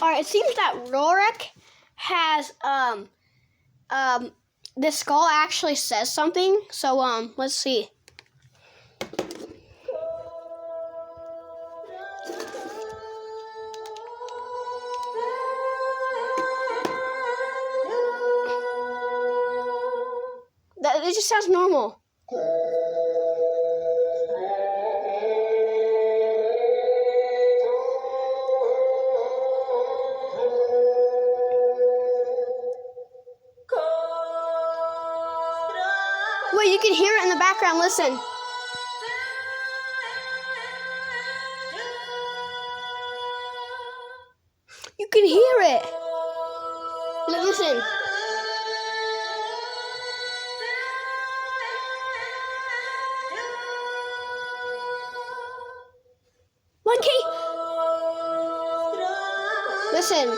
Alright, it seems that Rorik has this skull actually says something. So let's see. It just sounds normal. Wait, you can hear it in the background. Listen. You can hear it. Listen. Monkey. Listen.